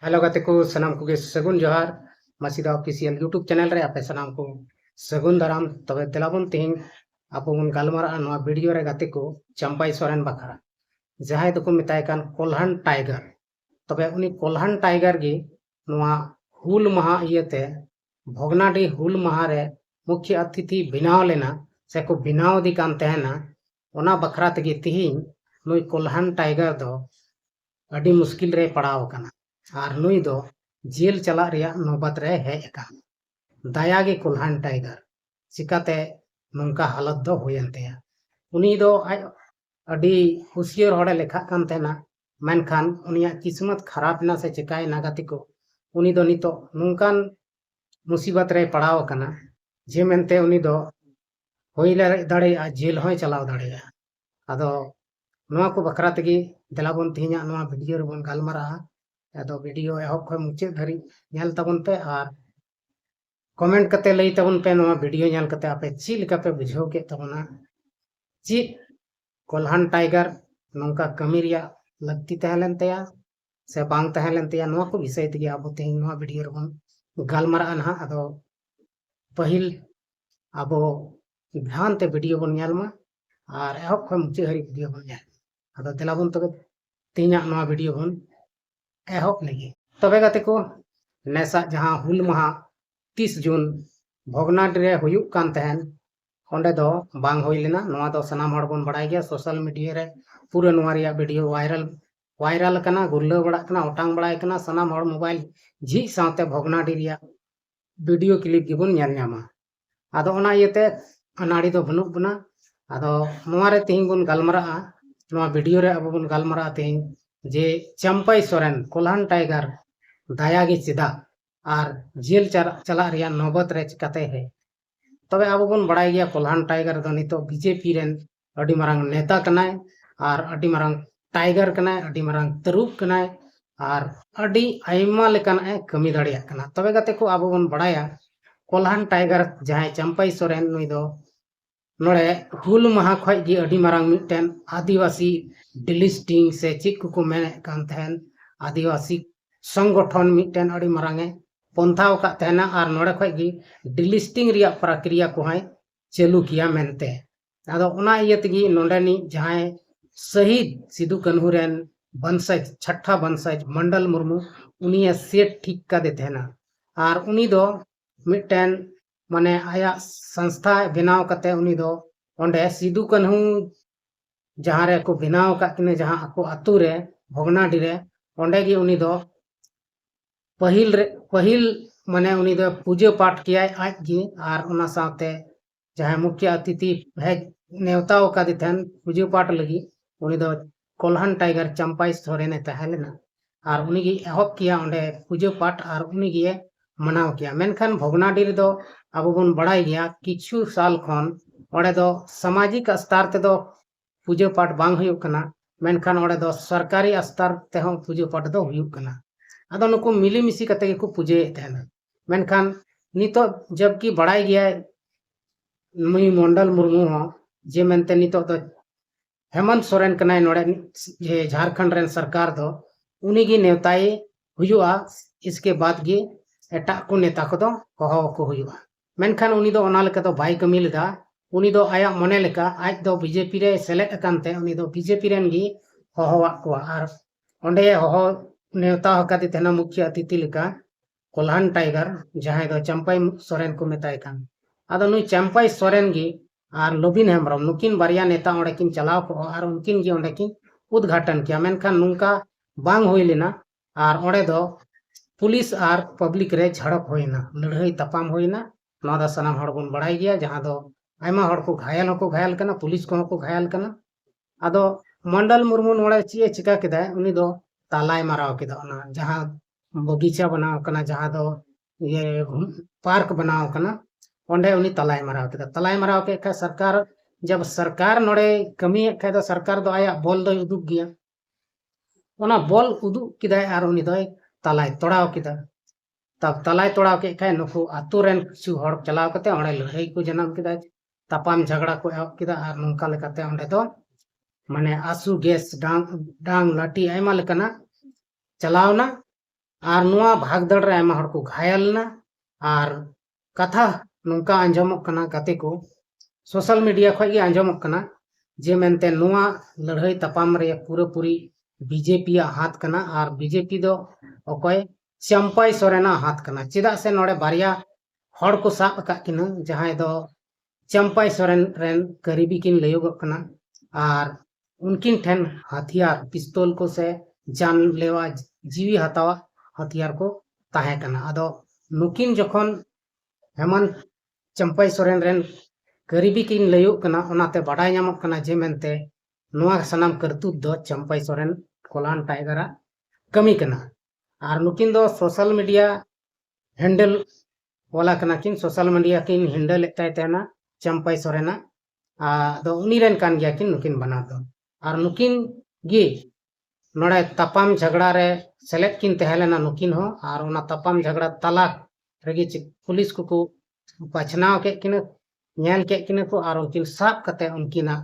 Hello गाते को सनाम को सगुन जोहार मासीदा ऑफिशियल यूट्यूब चैनल रे आपे सनाम को सगुन दाराम तबे देलाबन तेहिं आपो बन गालमारा नवा वीडियो रे गाते को चंपाई सोरेन बखरा जहां दको मिताय कान कोल्हान टाइगर तबे उनी कोल्हान टाइगर गे नवा हुल महा इयते भोगनाडी हुल महा रे मुख्य अतिथि बिनाव लेना से को बिनाव दी कान तहना ओना बखरा तगे तिहिं नुई कोल्हान टाइगर दो अडी मुश्किल रे पड़ाव कना और नुई दो जेल चला रिया नौबत रे हेज अकान दायागे कोल्हान टाइगर चिकाते नोंका हालत दो होयन तेया उनी दो आज अडी हुसियर होड़े लेखा कान तेना मेनखान उनिया किस्मत खराब ना से चिकाय नागाती को उनी दो नितो नोंकान मुसीबत रे पड़ाव कना जे मेनते उनी दो होइले दाड़े जेल होय चलाव दाड़े आदो नोआ को बखरा तगी देलाबन तिहिना नोआ वीडियो रेबन गालमारा आदो वीडियो एहब खय मुचाद धरी नेल तबन पे और कमेंट कते लई तबन पे नोआ वीडियो नेल कते आपे ची लेका पे बुझाव के तबना ची कोल्हान टाइगर नोंका कमी रिया लगती तहलेन तया से बांग तहलेन तया नोआ को विषय तगी आबो तिहिन नोआ वीडियो रेबन गालमारा अनहा आदो पहिल आबो ध्यान ते वीडियो बन नेलमा और एहब खय मुचाद हरी वीडियो बन नेल आदो देलाबन तबे तिहिना नोआ वीडियो बन एहब लगी तबे गाते को नेसा जहां हुल महा 30 जून भोगनाड रे हुयुक कान तहन ओंडे दो बांग होई लेना नोआ दो सनाम हड़ बन बड़ाई गया सोशल मीडिया रे पूरा नोआ रिया वीडियो वायरल कना गुरला बड़ा कना ओटांग बड़ाई कना सनाम हड़ मोबाइल झी साथे भोगनाडी रिया video clip gibbon nail Nyama आदो ओना इयते अनाड़ी दो बनुक बना आदो नोआ रे तिहिं बन गालमारा नोआ वीडियो रे अब बन गालमारा तिहिं जे चंपाई सोरेन कोल्हान टाइगर दायागे चिदा और जेल चला रिया नौबत रे चिकाते है तबे अब बन बड़ाई गया कोल्हान टाइगर दो नितो बीजेपी रेन अडी मारंग नेता कनाय और अडी मारंग टाइगर कनाय अडी मारंग तरुप कनाय और अडी आइमा लेकान ए कमी दाड़िया कना तबे गाते को अब बन बड़ाया कोल्हान टाइगर जहां चंपाई सोरेन नुई दो नोड़े हुल महा खय गी अडी मारंग मिटन आदिवासी डिलिस्टिंग से चिक को मेने कान थेन आदिवासी संगठन मिटन अडी मारंगे पंथाव का तहना और नोड़े खय गी डिलिस्टिंग रिया प्रक्रिया को है चालू किया मेनते आदो ओना इयतगी नोंडेनी जहां शहीद सिदु कन्हू रेन वंशज छठा वंशज मंडल मुर्मू उनिया सेट ठीक का दे थेना और उनी दो मिटन माने आया संस्था बनाव कते उनी दो ओंडे सिदु कन्हू जहां रे को बनाव का किने जहां ako अतु रे भोगनाडी रे ओंडे गी उनी दो पहिल माने उनी दो पूजा पाठ किया आज गी और ओना साथे जहां मुख्य अतिथि भेज नेवताओ का दिथन पूजा पाठ लगी उनी दो कोल्हान टाइगर चंपाई सोरेने तहलेना और उनी गी एहब किया ओंडे पूजा पाठ और उनी गी मनाव किया मेनखान भोगनाडी रे दो अब बन बड़ाई गया किछु साल खन ओडे दो सामाजिक स्तर ते दो पूजा पाठ बांग हुयुक कना मेनखान ओडे दो सरकारी स्तर ते हो पूजा पाठ दो हुयुक कना आदो नुकु मिली मिसी कते को पूजे तहना मेनखान नितो जबकि बड़ाई गया मुई मंडल मुर्मू हो जे मेनते नितो दो हेमंत सोरेन कनाय नोड़े जे झारखंड रेन सरकार दो उनी गी नेवताई हुयुआ इसके बाद गी एटा को नेता को दो होहो को हुयुआ मेनखान उनी दो ओना लेका दो बाई कमी लेदा उनी दो आया मने लेका आज दो बीजेपी रे सेलेक्ट अकानते उनी दो बीजेपी रेन गी होहोवा को और ओंडे होहो नेवता हकाती तेना मुख्य अतिथि लेका कोल्हान टाइगर जहां दो चंपाई सोरेन को मेताय कान आदो नुई चंपाई सोरेन गी और लोबिन हेमब्रम नुकिन बारिया नेता ओंडे किन चलाव को और उनकिन गी ओंडे किन उद्घाटन किया मेनखान नुंका बांग होई लेना और ओंडे दो पुलिस और पब्लिक रे झड़प होइना लड़ाई तपाम होइना नोदा सनाम हड़ बन बड़ाई गया जहां दो आयमा हड़ को घायल कना पुलिस को घायल कना आदो मंडल मुर्मू नोड़े ची चिका केदा उनी दो तालाय माराव केदा ओना जहां बगीचा बनाव कना जहां दो ये पार्क बनाव कना ओंडे उनी तालाय माराव के का सरकार जब सरकार नोड़े कमी खा दो सरकार दो आया बोल दो उदुग गया ओना बोल उदुग केदा और उनी दो तालाय तोड़ाव केदा तब तालाय तोड़ाव के खाय नुकु आतु रेन किछु हड़ चलाव कते ओंडे लड़ाई को जन्म केदा तापाम झगड़ा को एहब केदा और नोंका लेकाते ओंडे दो माने आसू गैस डांग लाठी आयमा लेकाना चलावना और नुआ भागदड़ रे आयमा हड़ को घायल ना और कथा नुका आंजमक कना गाते को सोशल मीडिया खय गे आंजमक कना जे मेनते नुआ लड़ाई तपाम रे पूरी बीजेपी हाथ कना और बीजेपी दो अकय चंपाई सोरेना हाथ कना चेदा से नोडे बारिया हड़ को साब का किना जहां दो चंपाई सोरेन रेन करीबी किन लयोगक कना और उनकिन ठेन हथियार पिस्तौल को से जानलेवा जीवी हतावा हथियार को ताहे कना अदो नुकिन जखन हेमंत चंपाई सोरेन रेन करीबी किन लयोग कना ओनाते बाडाय ᱧᱟᱢᱚᱜ कना जे मेनते नुआ सनाम करतुत दो चंपाई सोरेन कोलान टाइगरा कमी कना और नुकिन दो सोशल मीडिया हैंडल वाला कना किन सोशल मीडिया किन हैंडल एताय तेना चंपाई सोरेना दो उनी रेन कान गया किन नुकिन बना दो और नुकिन गे नोड़े तपाम झगड़ा रे सेलेद किन तहलेना नुकिन हो और ओना तपाम झगड़ा तलाक रेगे पुलिस को पछनाव के किन ñel के किन को और उनकिन साब कते उनकिना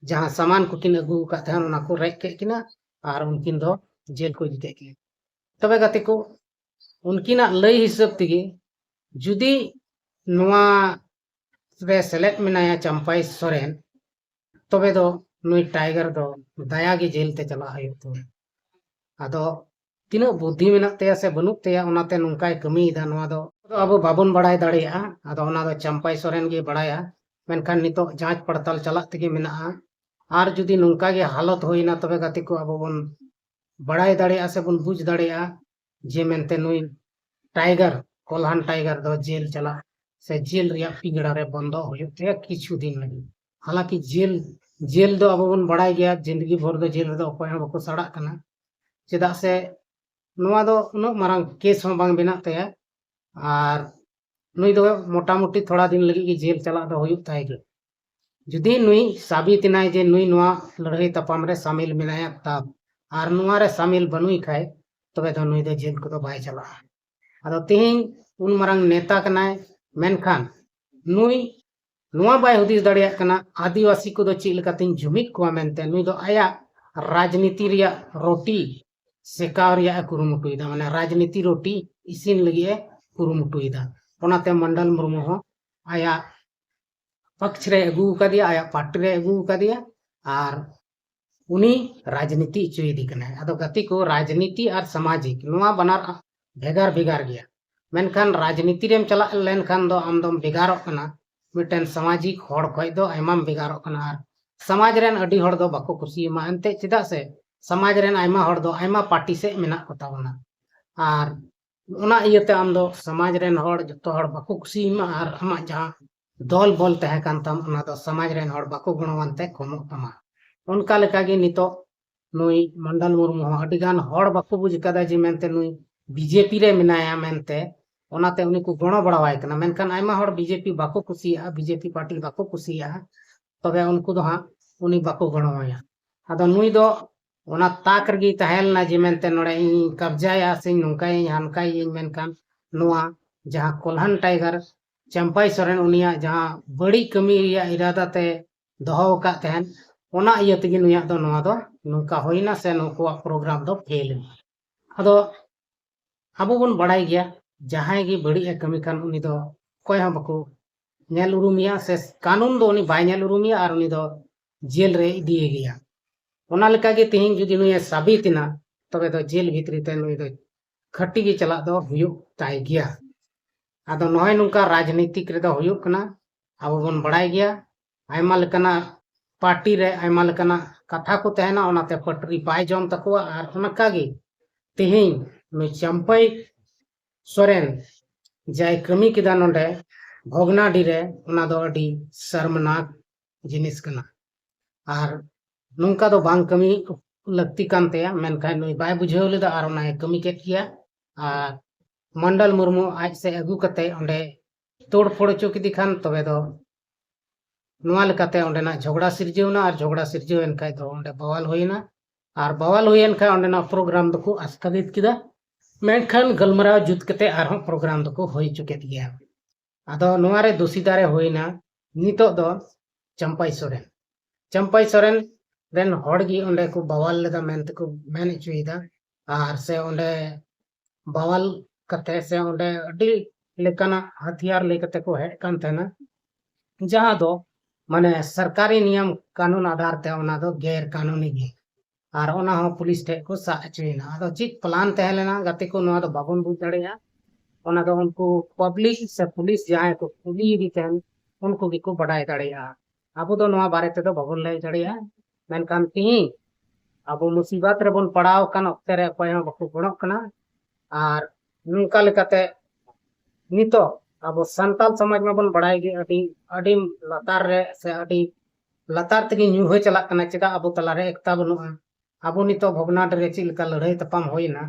जहां सामान को किन अगू का तहन ओना को रेक के किना और उनकिन दो जेल को इदि के तबे गाते को उनकिना लय हिसाब तिगे जुदी नुआ रे सेलेद मिनाया चंपाई सोरेन तबे दो नुई टाइगर दो दया गे जेल ते चला हयो तो आदो तीना बुद्धि मेना ते से बनुक ते ओनाते नुंकाय कमीदा नुआ दो अब बाबन बड़ाय दाड़िया आदो ओना दो चंपाई सोरेन गे बड़ाया मेनखान नितो जांच पड़ताल चला तेगे मेना और जुदी नुंका गे हालत होइना तबे गाते को अब बन बड़ाय दाड़िया से बन बुझ दाड़िया जे मेनते नुई टाइगर कोल्हान टाइगर दो जेल चला से जेल रिया पिंगड़ा रे बंदो होयो ते किछु दिन लगी हालांकि जेल दो अब बन बड़ाय गया जिंदगी भर दो जेल दो अकोय बको सड़ा कना चेदा से नुआ दो उनो मारंग केस हो बांग बिना ते और नुई दो मोटा मोटी थोड़ा दिन लगी कि जेल चला दो होयो ताई गे जुदी नुई साबित नाय जे नुई नुआ लड़ाई तपाम रे शामिल मिनाया तब और नुआ रे शामिल बनुई खाय तबे दो नुई दो जेल को दो बाय चला आदो तेहिं उन मारंग नेता कनाय मेनखान नुई नुआ बाय हुदिस दाड़िया कना आदिवासी को दो चील कतिन जुमित को मेनते नुई दो आया राजनीति रिया रोटी सेकाव रिया कुरुमुटुइदा माने राजनीति रोटी इसिन लगी कुरुमुटुइदा ओनाते मंडल मुर्मू हो आया पक्ष रे अगू कदिया आया पार्टी रे अगू कदिया और उनी राजनीति चुइदी कना आदो गति को राजनीति और सामाजिक नुआ बनार भेगार भेगार गया मेनखान राजनीति रेम चला लेनखान दो आमदम भेगारो कना मिटन सामाजिक हड़ खय दो आयमाम भेगारो कना और समाज रेन अडी हड़ दो बाको खुशियमा एनते चेदा से समाज रेन आयमा हड़ दो आयमा पार्टी से मेना कोतावना और ओना इयते आम दो समाज रेन हड़ जतो हड़ बाको खुशियमा और आमा जहां दल बल तहे कान तम ओना दो समाज रेन हड़ बाको गुणवंते कमो तमा उनका लेका गे नितो नुई मंडल मुर्मू अडिगान हड़ बाको बुझ कदा जे मेनते नुई बीजेपी रे मिनाया मेनते ओनाते उनी को गणो बड़ावाय कना मेनखान आयमा हड़ बीजेपी बाको खुशिया बीजेपी पार्टी बाको खुशिया तबे उनको दो हां उनी बाको गणोया आदो नुई दो ओना ताक रगी तहेलना जे मेनते नोडे इन कब्जाया से नुंकाय हानकाय मेनखान नुआ जहां कोल्हान टाइगर चंपाई सोरेन उनिया जहां बड़ी कमी रिया इरादा ते दोहो का तहन ओना इयते गे नुया दो नुआ दो नुका होइना से नुकुआ प्रोग्राम दो फेल आदो अब बन बड़ाई गया जहां गे बड़ी कमी खान उनी दो कोय हम बको नेल उरुमिया से कानून दो उनी बाय नेल उरुमिया और उनी दो जेल रे दिए गया ओना लेका गे तिहिं जुदी नुय साबितना तबे दो जेल भितरी ते नुय दो खट्टी गे चला दो हुयो ताई गया आदो नहय नुका राजनीतिक रे दो हुयो कना अब बन बड़ाई गया आयमा लेकना पार्टी रे आयमा लेकना कथा को तहना ओनाते पटरी पाय जम तकवा और ओनका गे तिहिं नुय चंपाई सोरेन जाय कमी किदा नोडे भोगनाडी रे ओना दो अडी शर्मनाक जिनिस कना और नुंका दो बांग कमी लगती कान तेया मेनखान नुई बाय बुझाव लेदा और ओना कमी केट किया और मंडल मुर्मू आज से अगू कते ओंडे तोड़ फोड़ चो किदी खान तबे दो नुआ लेकाते ओंडेना झगड़ा सिरजेवना और झगड़ा सिरजेवन खाय दो ओंडे बवाल होइना और बवाल होयन खाय ओंडेना प्रोग्राम दो को आस्थगित किदा मेनखान गलमराव जुत कते आरहों प्रोग्राम दो को होई चुकेत गया आदो नुआ रे दोषीदारे होइना नितो दो चंपाई सोरेन रेन हड़ गी ओंडे को बवाल लेदा मेनते को मेन चुइदा और से ओंडे बवाल कते से ओंडे अडी लेकाना हथियार लेकते को हेड कान तेना जहां दो माने सरकारी नियम कानून आधार ते ओना दो गैर कानूनी गे और ओना हो पुलिस ठे को सा अचुइना आदो चित प्लान तहे लेना गते को नोआ दो बाबन बुझ दड़ेया ओना दो उनको पब्लिक से पुलिस जहां को कुली दी तेन उनको गी को बड़ाई दड़ेया अब दो नोआ बारे ते दो बाबन लय दड़ेया मेनकान तिही अब मुसीबत रे बन पड़ाव कान ऑक्ते रे अकय हो बको गणक कना और नुका लेकाते नितो अब संताल समाज में बन बड़ाई गे अडी लतार रे से अडी लतार तक न्यू हो चला कना चेदा अब तला रे एकता बनुआ अब नितो भगनाट रे चिलका लड़ाई तपम होइना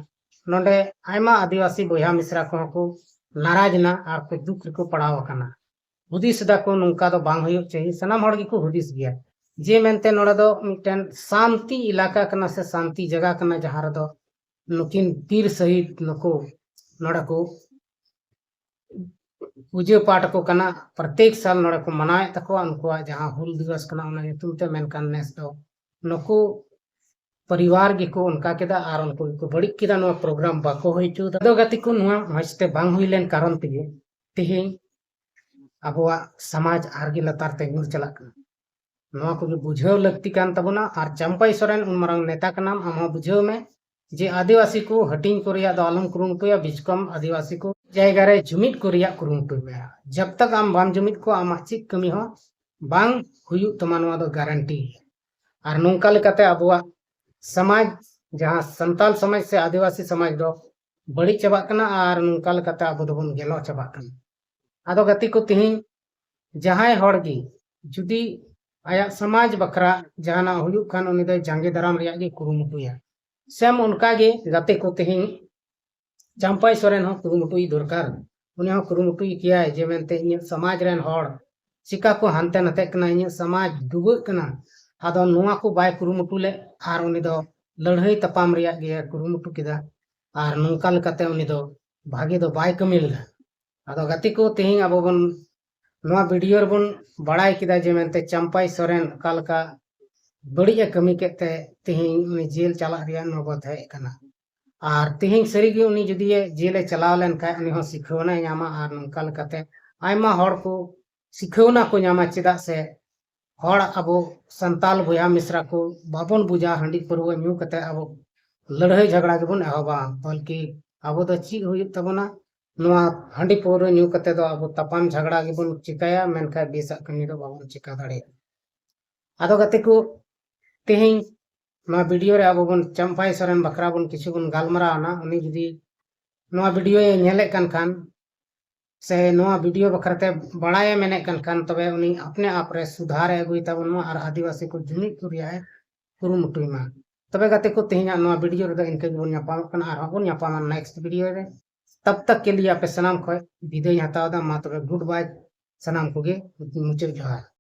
नोंडे आयमा आदिवासी बोया मिश्रा को नाराज ना और को दुख को पड़ाव कना हुदिस दा को नुका दो बांग होयो चाहिए सनाम हड़ को हुदिस गया जे मेनते नोडा दो मिटन शांति इलाका कना से शांति जगह कना जहां रे दो नुकिन तीर सहित नको नोडा को पूजा पाठ को कना प्रत्येक साल नोडा को मनाए तको उनको जहां हुल दिवस कना उना ᱧᱩᱛᱩᱢ ते मेनकान नेस दो नको परिवार गे को उनका केदा और उनको को बड़ी केदा नो प्रोग्राम बाको होइचु दो गति को नुआ मस्ते बांग हुइलेन कारण तिगे तिहि अबवा समाज आरगी लतार ते नुर चला कना नुआ को बुझाव लगती कान तबना और चंपाई सोरेन उन मरंग नेता का नाम हम बुझाव में जे आदिवासी को हटिंग को रिया दो आलम कुरुमुटुया बिचकम आदिवासी को जायगा रे जुमित को रिया कुरुमुटु में जब तक आम बाम जुमित को आम चिक कमी हो बांग हुयु तमानवा दो गारंटी और नोंका लेकाते अबवा समाज जहां संताल समाज से आदिवासी समाज दो बड़ी चबा कना और नोंका लेकाते अब दो बन गेलो चबा कना आदो गति को तिहिं जहां हड़गी जुदी आया समाज बकरा जहाना हुयु खान उनी दो जांगे दराम रिया गे कुरुमुटुया सेम उनका गे गते को तिहिं चंपाई सोरेन हो कुरुमुटुई दरकार उनी हो कुरुमुटुई किया जे मेनते इन समाज रेन हड़ चिका को हानते नते कना इन समाज डुबुक कना आदो नुआ को बाय कुरुमुटु ले आर उनी दो लड़ाई तपाम रिया गे कुरुमुटु किदा और नोंका लेकाते उनी दो भागे दो बाय कमिल आदो गति को तिहिं अब बन नुआ वीडियो रे बन बड़ाई किदा जे मेनते चंपाई सोरेन कालका बड़ी कमी केते तिहिं उनी जेल चला रिया नौबत है कना और तिहिं सरीगे उनी जुदी जेले चलाव लेन का उनी हो सिखवना यामा और नोंका लेकाते आयमा हड़ को सिखवना को यामा चेदा से हड़ अबो संताल बोया मिश्रा को बाबन बुझा हंडी परवा न्यू कते अबो लड़ाई झगड़ा के बन एहबा बल्कि अबो दो ची हुई तबना नुआ हंडी परवा न्यू कते दो अबो तपाम झगड़ा के बन चिकाया मेनका बेसा कमी दो बाबन चिका दड़े आदो गते को तिहिं नुआ वीडियो रे अबो बन चंपाई सोरेन बकरा बन किछु बन गालमरा ना उनी जुदी नुआ वीडियो नेले खान से नुआ वीडियो बखरते बड़ाए मेने खान तबे उनी अपने आप रे सुधार अगुई तबन और आदिवासी को जुमित कुरिया है कुरुमुटुई मा तबे गते को तिहिं नुआ वीडियो रे इनके बन यापाम कना और बन यापाम नेक्स्ट वीडियो रे तब तक के लिए आपे सनाम खय विदाई हतावदा मा तबे गुड बाय सनाम को गे मुचे जोहार।